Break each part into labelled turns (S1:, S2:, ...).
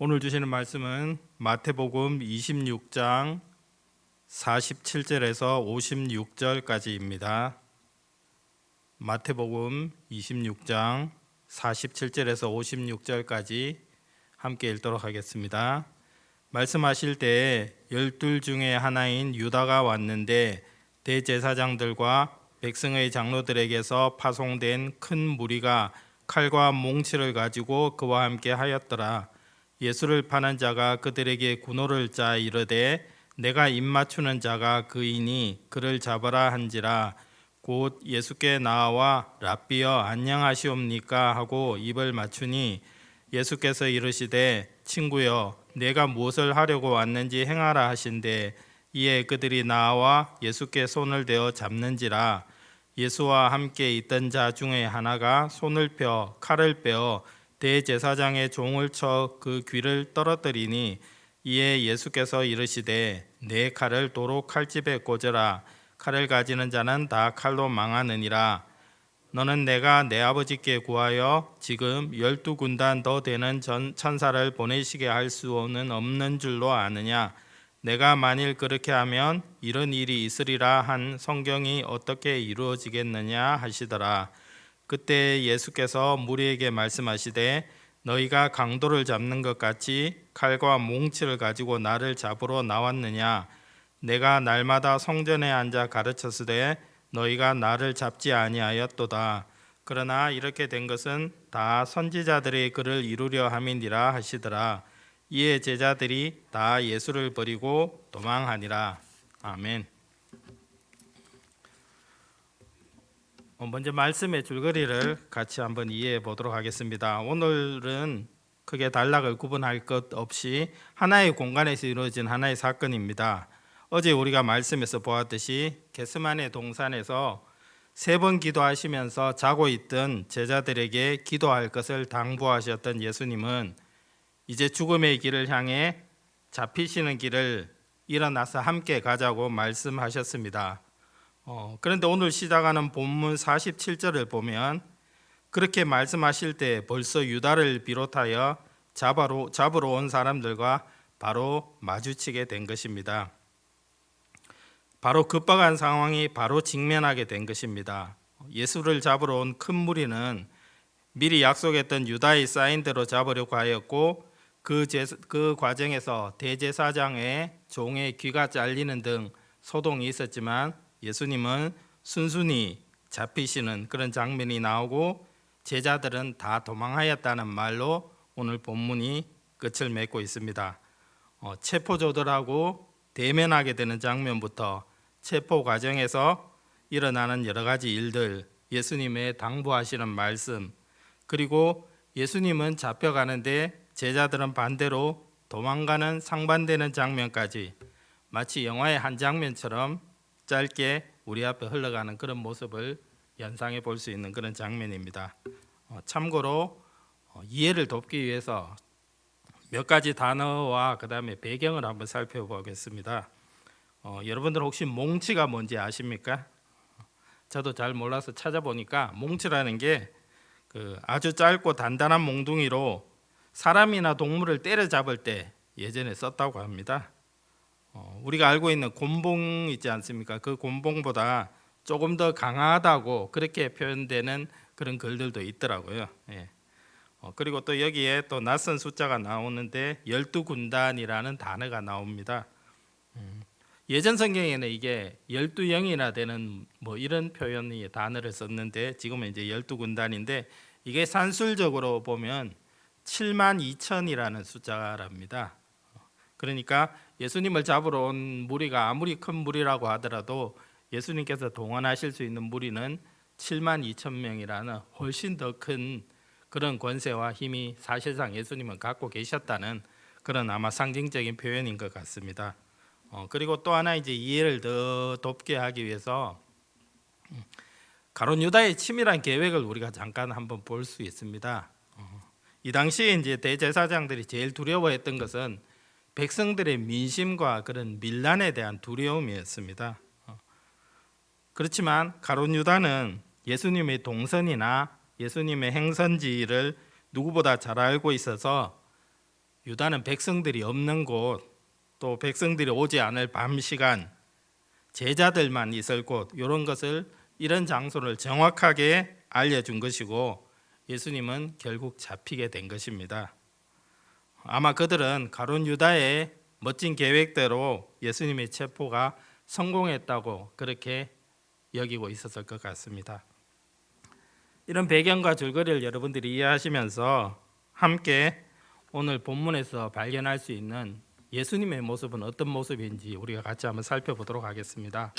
S1: 오늘 주시는 말씀은 마태복음 26장 47절에서 56절까지입니다. 마태복음 26장 47절에서 56절까지 함께 읽도록 하겠습니다. 말씀하실 때에 12 중에 하나인 유다가 왔는데 대제사장들과 백성의 장로들에게서 파송된 큰 무리가 칼과 몽치를 가지고 그와 함께 하였더라. 예수를 파는 자가 그들에게 군호를 짜 이르되 내가 입맞추는 자가 그이니 그를 잡아라 한지라. 곧 예수께 나와 랍비여 안녕하시옵니까 하고 입을 맞추니 예수께서 이르시되 친구여 내가 무엇을 하려고 왔는지 행하라 하신대. 이에 그들이 나와 예수께 손을 대어 잡는지라. 예수와 함께 있던 자 중에 하나가 손을 펴 칼을 빼어 대제사장의 종을 쳐 그 귀를 떨어뜨리니 이에 예수께서 이르시되 내 칼을 도로 칼집에 꽂으라. 칼을 가지는 자는 다 칼로 망하느니라. 너는 내가 내 아버지께 구하여 지금 12군단 더 되는 천사를 보내시게 할 수는 없는 줄로 아느냐. 내가 만일 그렇게 하면 이런 일이 있으리라 한 성경이 어떻게 이루어지겠느냐 하시더라. 그때 예수께서 무리에게 말씀하시되 너희가 강도를 잡는 것 같이 칼과 몽치를 가지고 나를 잡으러 나왔느냐. 내가 날마다 성전에 앉아 가르쳤으되 너희가 나를 잡지 아니하였도다. 그러나 이렇게 된 것은 다 선지자들의 글을 이루려 함이니라 하시더라. 이에 제자들이 다 예수를 버리고 도망하니라. 아멘. 먼저 말씀의 줄거리를 같이 한번 이해해 보도록 하겠습니다. 오늘은 크게 단락을 구분할 것 없이 하나의 공간에서 이루어진 하나의 사건입니다. 어제 우리가 말씀에서 보았듯이 겟세마네 동산에서 3번 기도하시면서 자고 있던 제자들에게 기도할 것을 당부하셨던 예수님은 이제 죽음의 길을 향해 잡히시는 길을 일어나서 함께 가자고 말씀하셨습니다. 그런데 오늘 시작하는 본문 47절을 보면 그렇게 말씀하실 때 벌써 유다를 비롯하여 잡으러 온 사람들과 바로 마주치게 된 것입니다. 바로 급박한 상황이 바로 직면하게 된 것입니다. 예수를 잡으러 온 큰 무리는 미리 약속했던 유다의 사인대로 잡으려고 하였고 그 과정에서 대제사장의 종의 귀가 잘리는 등 소동이 있었지만 예수님은 순순히 잡히시는 그런 장면이 나오고 제자들은 다 도망하였다는 말로 오늘 본문이 끝을 맺고 있습니다. 체포조들하고 대면하게 되는 장면부터 체포 과정에서 일어나는 여러 가지 일들, 예수님의 당부하시는 말씀, 그리고 예수님은 잡혀가는데 제자들은 반대로 도망가는 상반되는 장면까지 마치 영화의 한 장면처럼 짧게 우리 앞에 흘러가는 그런 모습을 연상해 볼 수 있는 그런 장면입니다. 참고로 이해를 돕기 위해서 몇 가지 단어와 그 다음에 배경을 한번 살펴보겠습니다. 여러분들 혹시 몽치가 뭔지 아십니까? 저도 잘 몰라서 찾아보니까 몽치라는 게 아주 짧고 단단한 몽둥이로 사람이나 동물을 때려잡을 때 예전에 썼다고 합니다. 우리가 알고 있는 곤봉 있지 않습니까? 그 곤봉보다 조금 더 강하다고 그렇게 표현되는 그런 글들도 있더라고요. 그리고 또 여기에 또 낯선 숫자가 나오는데 12군단이라는 단어가 나옵니다. 예전 성경에는 이게 12영이나 되는 이런 표현의 단어를 썼는데 지금은 이제 12군단인데 이게 산술적으로 보면 72,000이라는 숫자랍니다. 그러니까 예수님을 잡으러 온 무리가 아무리 큰 무리라고 하더라도 예수님께서 동원하실 수 있는 무리는 72,000명이라는 훨씬 더 큰 그런 권세와 힘이 사실상 예수님은 갖고 계셨다는 그런 아마 상징적인 표현인 것 같습니다. 그리고 또 하나 이제 이해를 더 돕게 하기 위해서 가룟 유다의 치밀한 계획을 우리가 잠깐 한번 볼 수 있습니다. 이 당시에 이제 대제사장들이 제일 두려워했던 것은 백성들의 민심과 그런 밀란에 대한 두려움이었습니다. 그렇지만 가룟 유다는 예수님의 동선이나 예수님의 행선지를 누구보다 잘 알고 있어서 유다는 백성들이 없는 곳, 또 백성들이 오지 않을 밤 시간, 제자들만 있을 곳, 이런 장소를 정확하게 알려준 것이고 예수님은 결국 잡히게 된 것입니다. 아마 그들은 가룟 유다의 멋진 계획대로 예수님의 체포가 성공했다고 그렇게 여기고 있었을 것 같습니다. 이런 배경과 줄거리를 여러분들이 이해하시면서 함께 오늘 본문에서 발견할 수 있는 예수님의 모습은 어떤 모습인지 우리가 같이 한번 살펴보도록 하겠습니다.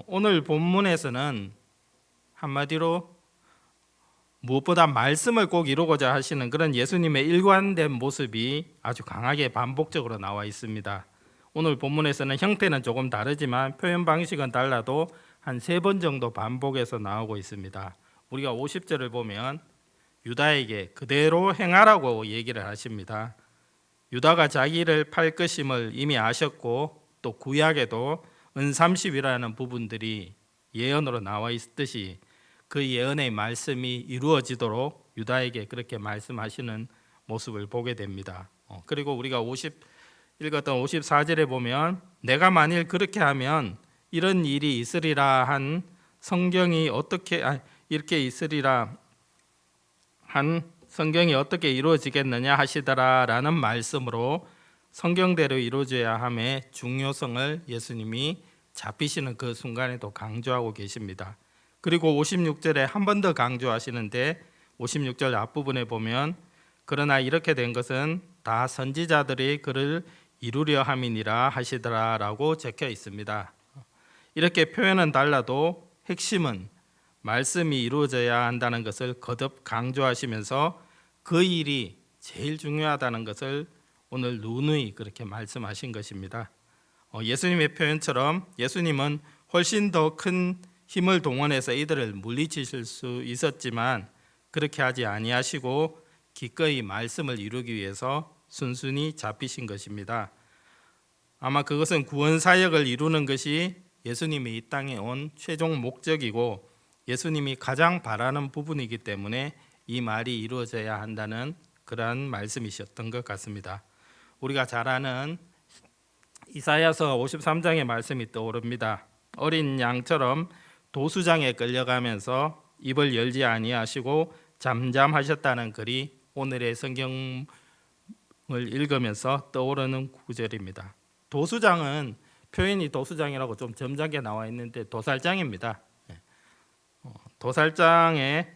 S1: 오늘 본문에서는 한마디로 무엇보다 말씀을 꼭 이루고자 하시는 그런 예수님의 일관된 모습이 아주 강하게 반복적으로 나와 있습니다. 오늘 본문에서는 형태는 조금 다르지만 표현 방식은 달라도 한 3번 정도 반복해서 나오고 있습니다. 우리가 50절을 보면 유다에게 그대로 행하라고 얘기를 하십니다. 유다가 자기를 팔 것임을 이미 아셨고 또 구약에도 은30이라는 부분들이 예언으로 나와 있듯이 그 예언의 말씀이 이루어지도록 유다에게 그렇게 말씀하시는 모습을 보게 됩니다. 그리고 우리가 읽었던 54절에 보면 내가 만일 그렇게 하면 이런 일이 있으리라 한 성경이 이렇게 있으리라 한 성경이 어떻게 이루어지겠느냐 하시더라라는 말씀으로 성경대로 이루어져야 함의 중요성을 예수님이 잡히시는 그 순간에도 강조하고 계십니다. 그리고 56절에 한 번 더 강조하시는데 56절 앞부분에 보면 그러나 이렇게 된 것은 다 선지자들이 그를 이루려 함이니라 하시더라라고 적혀 있습니다. 이렇게 표현은 달라도 핵심은 말씀이 이루어져야 한다는 것을 거듭 강조하시면서 그 일이 제일 중요하다는 것을 오늘 누누이 그렇게 말씀하신 것입니다. 예수님의 표현처럼 예수님은 훨씬 더 큰 힘을 동원해서 이들을 물리치실 수 있었지만 그렇게 하지 아니하시고 기꺼이 말씀을 이루기 위해서 순순히 잡히신 것입니다. 아마 그것은 구원 사역을 이루는 것이 예수님이 이 땅에 온 최종 목적이고 예수님이 가장 바라는 부분이기 때문에 이 말이 이루어져야 한다는 그러한 말씀이셨던 것 같습니다. 우리가 잘 아는 이사야서 53장의 말씀이 떠오릅니다. 어린 양처럼 도수장에 끌려가면서 입을 열지 아니하시고 잠잠하셨다는 글이 오늘의 성경을 읽으면서 떠오르는 구절입니다. 도수장은 표현이 도수장이라고 좀 점잖게 나와 있는데 도살장입니다. 도살장에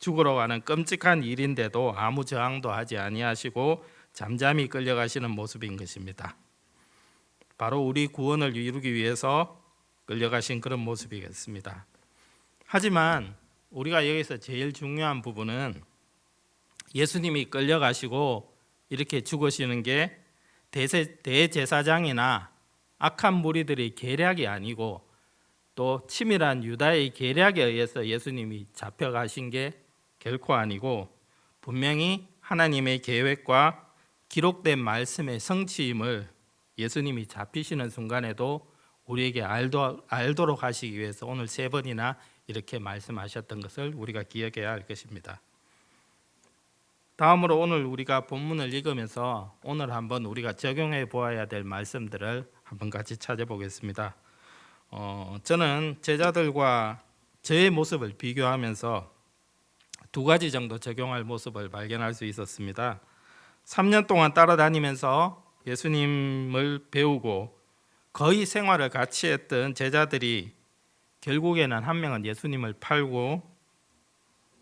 S1: 죽으러 가는 끔찍한 일인데도 아무 저항도 하지 아니하시고 잠잠히 끌려가시는 모습인 것입니다. 바로 우리 구원을 이루기 위해서 끌려가신 그런 모습이겠습니다. 하지만 우리가 여기서 제일 중요한 부분은 예수님이 끌려가시고 이렇게 죽으시는 게 대제사장이나 악한 무리들의 계략이 아니고 또 치밀한 유다의 계략에 의해서 예수님이 잡혀가신 게 결코 아니고 분명히 하나님의 계획과 기록된 말씀의 성취임을 예수님이 잡히시는 순간에도 우리에게 알도록 하시기 위해서 오늘 3번이나 이렇게 말씀하셨던 것을 우리가 기억해야 할 것입니다. 다음으로 오늘 우리가 본문을 읽으면서 오늘 한번 우리가 적용해 보아야 될 말씀들을 한번 같이 찾아보겠습니다. 저는 제자들과 저의 모습을 비교하면서 2가지 정도 적용할 모습을 발견할 수 있었습니다. 3년 동안 따라다니면서 예수님을 배우고 거의 생활을 같이 했던 제자들이 결국에는 한 명은 예수님을 팔고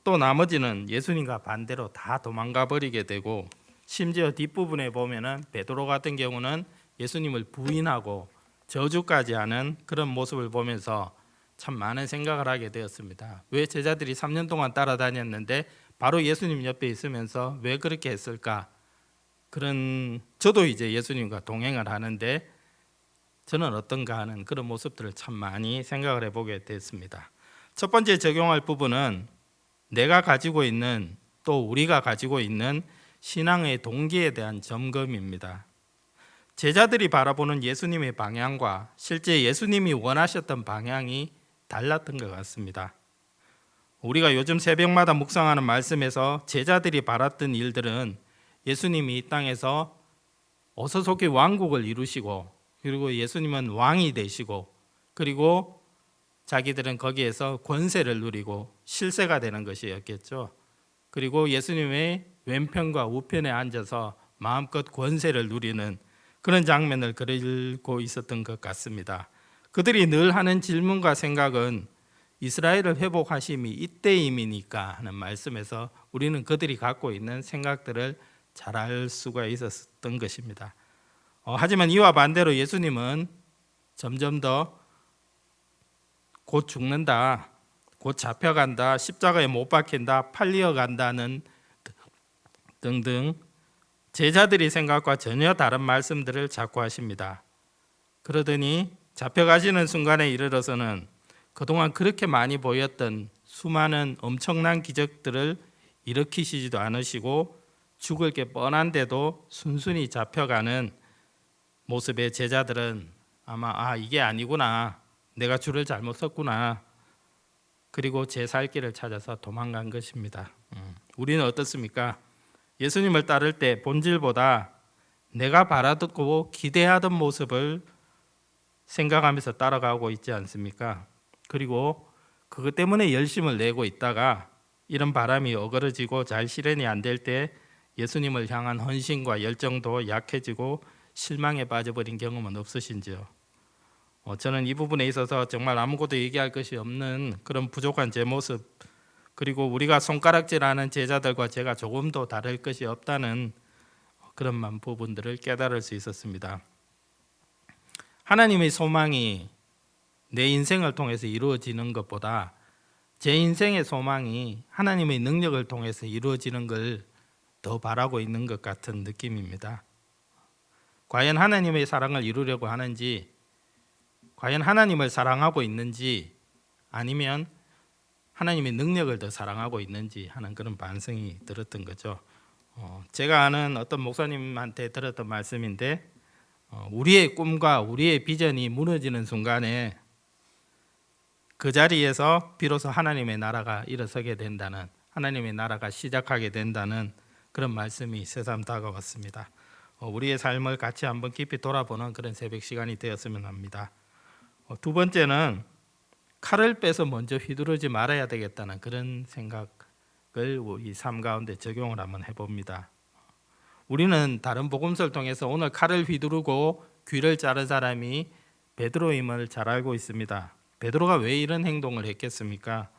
S1: 또 나머지는 예수님과 반대로 다 도망가 버리게 되고 심지어 뒷부분에 보면은 베드로 같은 경우는 예수님을 부인하고 저주까지 하는 그런 모습을 보면서 참 많은 생각을 하게 되었습니다. 왜 제자들이 3년 동안 따라다녔는데 바로 예수님 옆에 있으면서 왜 그렇게 했을까? 저도 이제 예수님과 동행을 하는데 저는 어떤가 하는 그런 모습들을 참 많이 생각을 해보게 됐습니다. 첫 번째 적용할 부분은 내가 가지고 있는 또 우리가 가지고 있는 신앙의 동기에 대한 점검입니다. 제자들이 바라보는 예수님의 방향과 실제 예수님이 원하셨던 방향이 달랐던 것 같습니다. 우리가 요즘 새벽마다 묵상하는 말씀에서 제자들이 바랐던 일들은 예수님이 이 땅에서 어서속히 왕국을 이루시고, 그리고 예수님은 왕이 되시고, 그리고 자기들은 거기에서 권세를 누리고 실세가 되는 것이었겠죠. 그리고 예수님의 왼편과 우편에 앉아서 마음껏 권세를 누리는 그런 장면을 그리고 있었던 것 같습니다. 그들이 늘 하는 질문과 생각은 이스라엘을 회복하심이 이때임이니까 하는 말씀에서 우리는 그들이 갖고 있는 생각들을 잘 알 수가 있었던 것입니다. 하지만 이와 반대로 예수님은 점점 더 곧 죽는다, 곧 잡혀간다, 십자가에 못 박힌다, 팔리어 간다는 등등 제자들이 생각과 전혀 다른 말씀들을 자꾸 하십니다. 그러더니 잡혀가시는 순간에 이르러서는 그동안 그렇게 많이 보였던 수많은 엄청난 기적들을 일으키시지도 않으시고 죽을 게 뻔한데도 순순히 잡혀가는 모습의 제자들은 아마 이게 아니구나, 내가 줄을 잘못 섰구나, 그리고 제 살 길을 찾아서 도망간 것입니다. 우리는 어떻습니까? 예수님을 따를 때 본질보다 내가 바라듣고 기대하던 모습을 생각하면서 따라가고 있지 않습니까? 그리고 그것 때문에 열심을 내고 있다가 이런 바람이 어그러지고 잘 실현이 안 될 때 예수님을 향한 헌신과 열정도 약해지고 실망에 빠져버린 경험은 없으신지요? 저는 이 부분에 있어서 정말 아무것도 얘기할 것이 없는 그런 부족한 제 모습, 그리고 우리가 손가락질하는 제자들과 제가 조금도 다를 것이 없다는 그런 부분들을 깨달을 수 있었습니다. 하나님의 소망이 내 인생을 통해서 이루어지는 것보다 제 인생의 소망이 하나님의 능력을 통해서 이루어지는 걸 더 바라고 있는 것 같은 느낌입니다. 과연 하나님의 사랑을 이루려고 하는지, 과연 하나님을 사랑하고 있는지, 아니면 하나님의 능력을 더 사랑하고 있는지 하는 그런 반성이 들었던 거죠. 제가 아는 어떤 목사님한테 들었던 말씀인데, 우리의 꿈과 우리의 비전이 무너지는 순간에 그 자리에서 비로소 하나님의 나라가 일어서게 된다는, 하나님의 나라가 시작하게 된다는 그런 말씀이 새삼 다가왔습니다. 우리의 삶을 같이 한번 깊이 돌아보는 그런 새벽 시간이 되었으면 합니다. 두 번째는 칼을 빼서 먼저 휘두르지 말아야 되겠다는 그런 생각을 우리 삶 가운데 적용을 한번 해봅니다. 우리는 다른 복음서를 통해서 오늘 칼을 휘두르고 귀를 자른 사람이 베드로임을 잘 알고 있습니다. 베드로가 왜 이런 행동을 했겠습니까?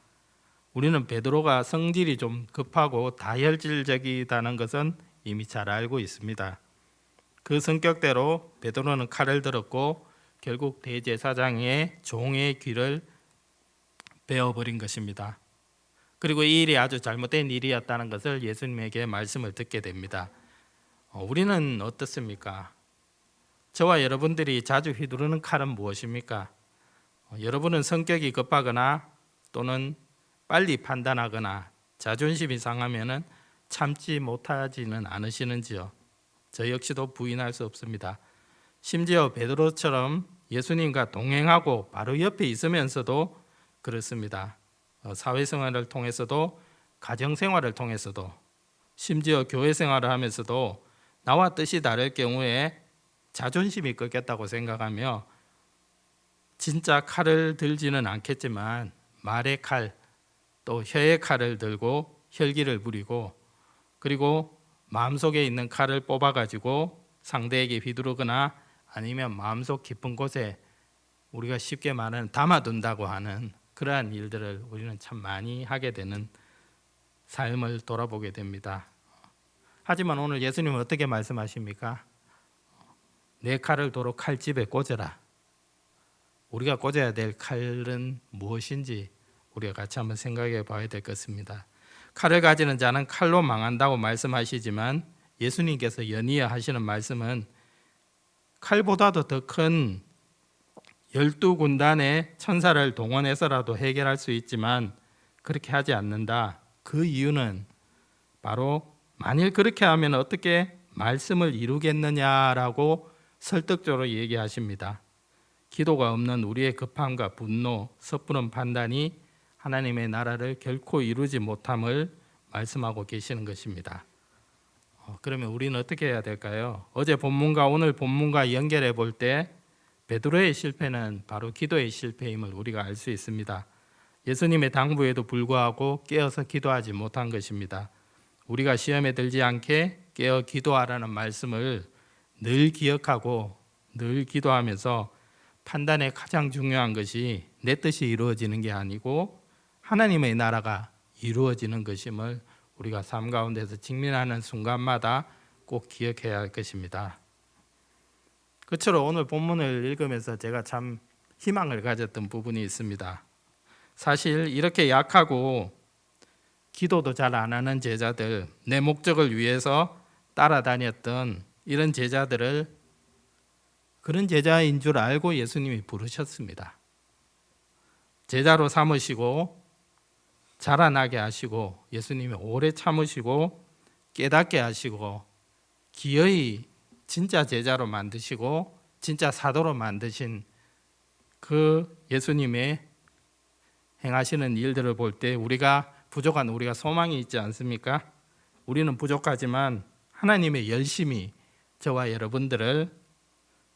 S1: 우리는 베드로가 성질이 좀 급하고 다혈질적이다는 것은 이미 잘 알고 있습니다. 그 성격대로 베드로는 칼을 들었고 결국 대제사장의 종의 귀를 베어버린 것입니다. 그리고 이 일이 아주 잘못된 일이었다는 것을 예수님에게 말씀을 듣게 됩니다. 우리는 어떻습니까? 저와 여러분들이 자주 휘두르는 칼은 무엇입니까? 여러분은 성격이 급하거나 또는 빨리 판단하거나 자존심이 상하면 참지 못하지는 않으시는지요? 저 역시도 부인할 수 없습니다. 심지어 베드로처럼 예수님과 동행하고 바로 옆에 있으면서도 그렇습니다. 사회생활을 통해서도, 가정생활을 통해서도, 심지어 교회생활을 하면서도 나와 뜻이 다를 경우에 자존심이 꺾였다고 생각하며 진짜 칼을 들지는 않겠지만 말의 칼, 또 혀의 칼을 들고 혈기를 부리고, 그리고 마음속에 있는 칼을 뽑아가지고 상대에게 휘두르거나 아니면 마음속 깊은 곳에 우리가 쉽게 말하는 담아둔다고 하는 그러한 일들을 우리는 참 많이 하게 되는 삶을 돌아보게 됩니다. 하지만 오늘 예수님은 어떻게 말씀하십니까? 내 칼을 도로 칼집에 꽂아라. 우리가 꽂아야 될 칼은 무엇인지 우리가 같이 한번 생각해 봐야 될 것입니다. 칼을 가지는 자는 칼로 망한다고 말씀하시지만 예수님께서 연이어 하시는 말씀은 칼보다도 더 큰 12군단의 천사를 동원해서라도 해결할 수 있지만 그렇게 하지 않는다. 그 이유는 바로 만일 그렇게 하면 어떻게 말씀을 이루겠느냐라고 설득적으로 얘기하십니다. 기도가 없는 우리의 급함과 분노, 섣부른 판단이 하나님의 나라를 결코 이루지 못함을 말씀하고 계시는 것입니다. 그러면 우리는 어떻게 해야 될까요? 어제 본문과 오늘 본문과 연결해 볼 때 베드로의 실패는 바로 기도의 실패임을 우리가 알 수 있습니다. 예수님의 당부에도 불구하고 깨어서 기도하지 못한 것입니다. 우리가 시험에 들지 않게 깨어 기도하라는 말씀을 늘 기억하고 늘 기도하면서 판단에 가장 중요한 것이 내 뜻이 이루어지는 게 아니고 하나님의 나라가 이루어지는 것임을 우리가 삶 가운데서 직면하는 순간마다 꼭 기억해야 할 것입니다. 그처럼 오늘 본문을 읽으면서 제가 참 희망을 가졌던 부분이 있습니다. 사실 이렇게 약하고 기도도 잘 안 하는 제자들, 내 목적을 위해서 따라다녔던 이런 제자들을 그런 제자인 줄 알고 예수님이 부르셨습니다. 제자로 삼으시고 자라나게 하시고 예수님이 오래 참으시고 깨닫게 하시고 기어이 진짜 제자로 만드시고 진짜 사도로 만드신 그 예수님의 행하시는 일들을 볼 때 우리가 부족한 우리가 소망이 있지 않습니까? 우리는 부족하지만 하나님의 열심히 저와 여러분들을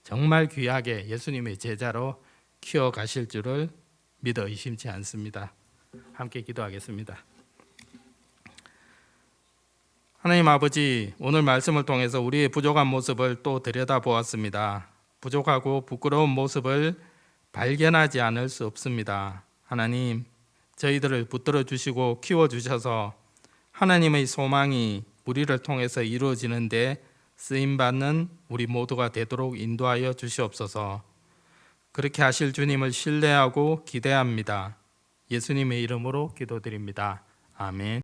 S1: 정말 귀하게 예수님의 제자로 키워가실 줄을 믿어 의심치 않습니다. 함께 기도하겠습니다. 하나님 아버지, 오늘 말씀을 통해서 우리의 부족한 모습을 또 들여다보았습니다. 부족하고 부끄러운 모습을 발견하지 않을 수 없습니다. 하나님, 저희들을 붙들어 주시고 키워 주셔서 하나님의 소망이 우리를 통해서 이루어지는데 쓰임 받는 우리 모두가 되도록 인도하여 주시옵소서. 그렇게 하실 주님을 신뢰하고 기대합니다. 예수님의 이름으로 기도드립니다. 아멘.